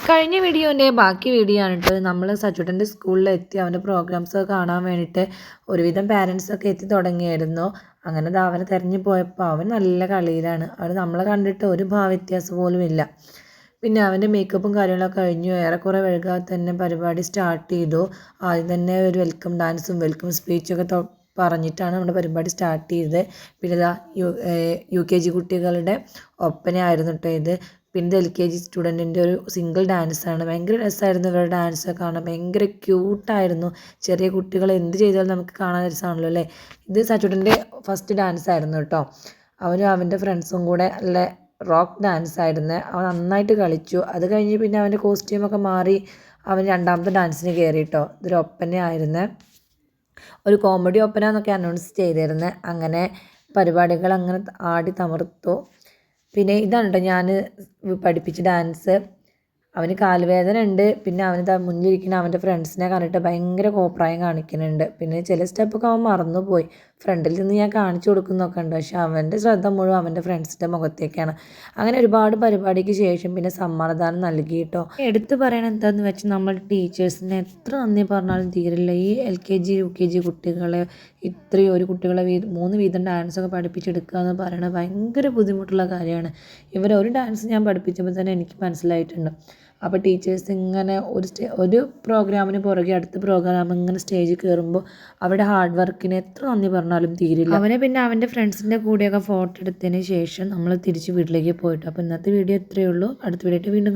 കഴിഞ്ഞ വീഡിയോൻ്റെ ബാക്കി വീഡിയോ ആണ് കേട്ടോ. നമ്മൾ സച്ചുട്ടൻ്റെ സ്കൂളിലെത്തി അവൻ്റെ പ്രോഗ്രാംസൊക്കെ കാണാൻ വേണ്ടിയിട്ട് ഒരുവിധം പാരൻസൊക്കെ എത്തി തുടങ്ങിയായിരുന്നു. അങ്ങനെ അവനെ തിരഞ്ഞു പോയപ്പോൾ അവൻ നല്ല കളിയിലാണ്. അവൻ നമ്മളെ കണ്ടിട്ട് ഒരു ഭാവവ്യത്യാസം പോലും ഇല്ല. പിന്നെ അവൻ്റെ മേക്കപ്പും കാര്യങ്ങളൊക്കെ കഴിഞ്ഞു. ഏറെക്കുറെ വൈകാതെ തന്നെ പരിപാടി സ്റ്റാർട്ട് ചെയ്തു. ആദ്യം തന്നെ ഒരു വെൽക്കം ഡാൻസും വെൽക്കം സ്പീച്ചൊക്കെ പറഞ്ഞിട്ടാണ് നമ്മുടെ പരിപാടി സ്റ്റാർട്ട് ചെയ്തത്. പിന്നെ ഇതാ UKG കുട്ടികളുടെ ഒപ്പനയായിരുന്നു കേട്ടോ ഇത്. പിന്നെ LKG സ്റ്റുഡൻറ്റിൻ്റെ ഒരു സിംഗിൾ ഡാൻസാണ്. ഭയങ്കര രസമായിരുന്നു ഇവരുടെ ഡാൻസ് കാണാൻ. ഭയങ്കര ക്യൂട്ടായിരുന്നു. ചെറിയ കുട്ടികൾ എന്ത് ചെയ്താലും നമുക്ക് കാണാൻ രസമാണല്ലോ അല്ലേ. ഇത് സച്ചുട്ടൻ്റെ ഫസ്റ്റ് ഡാൻസ് ആയിരുന്നു കേട്ടോ. അവനും അവൻ്റെ ഫ്രണ്ട്സും കൂടെ നല്ല റോക്ക് ഡാൻസ് ആയിരുന്നു. അവൻ നന്നായിട്ട് കളിച്ചു. അത് കഴിഞ്ഞ് പിന്നെ അവൻ്റെ കോസ്റ്റ്യൂമൊക്കെ മാറി അവൻ രണ്ടാമത്തെ ഡാൻസിന് കയറി കേട്ടോ. ഇതൊരു ഒപ്പനയായിരുന്നു. ഒരു കോമഡി ഒപ്പന എന്നൊക്കെ അനൗൺസ് ചെയ്തിരുന്നത്. അങ്ങനെ പരിപാടികൾ അങ്ങനെ ആടി തമർത്തു. പിന്നെ ഇതാണ് കേട്ടോ ഞാൻ പഠിപ്പിച്ച ഡാൻസ്. അവന് കാലുവേദന ഉണ്ട്. പിന്നെ അവന് മുന്നിലിരിക്കുന്ന അവൻ്റെ ഫ്രണ്ട്സിനെ കണ്ടിട്ട് ഭയങ്കര കോപ്രായം കാണിക്കുന്നുണ്ട്. പിന്നെ ചില സ്റ്റെപ്പൊക്കെ അവൻ മറന്നുപോയി. ഫ്രണ്ടിൽ നിന്ന് ഞാൻ കാണിച്ചു കൊടുക്കുന്നൊക്കെ ഉണ്ട്. പക്ഷെ അവൻ്റെ ശ്രദ്ധ മുഴുവൻ അവൻ്റെ ഫ്രണ്ട്സിൻ്റെ മുഖത്തേക്കാണ്. അങ്ങനെ ഒരുപാട് പരിപാടിക്ക് ശേഷം പിന്നെ സമ്മാനദാനം നൽകി കേട്ടോ. എടുത്തു പറയണത് എന്താണെന്ന് വെച്ചാൽ നമ്മൾ ടീച്ചേഴ്സിനെ എത്ര നന്ദി പറഞ്ഞാലും തീരില്ല. ഈ LKG UKG കുട്ടികളെ ഇത്രയും ഒരു കുട്ടികളെ 3 വീതം ഡാൻസൊക്കെ പഠിപ്പിച്ചെടുക്കുക എന്ന് പറയുന്നത് ഭയങ്കര ബുദ്ധിമുട്ടുള്ള കാര്യമാണ്. ഒരു ഡാൻസ് ഞാൻ പഠിപ്പിച്ചപ്പോൾ തന്നെ എനിക്ക് മനസ്സിലായിട്ടുണ്ട്. അപ്പോൾ ടീച്ചേഴ്സ് ഇങ്ങനെ ഒരു പ്രോഗ്രാമിന് പുറകെ അടുത്ത പ്രോഗ്രാം ഇങ്ങനെ സ്റ്റേജിൽ കയറുമ്പോൾ അവരുടെ ഹാർഡ് വർക്കിന് എത്ര നന്ദി പറഞ്ഞാലും തീരില്ല. അവനെ പിന്നെ അവൻ്റെ ഫ്രണ്ട്സിൻ്റെ കൂടെയൊക്കെ ഫോട്ടോ എടുത്തതിന് ശേഷം നമ്മൾ തിരിച്ച് വീട്ടിലേക്ക് പോയിട്ടു. അപ്പോൾ ഇന്നത്തെ വീഡിയോ ഇത്രയേ ഉള്ളൂ. അടുത്ത വീഡിയോ വീണ്ടും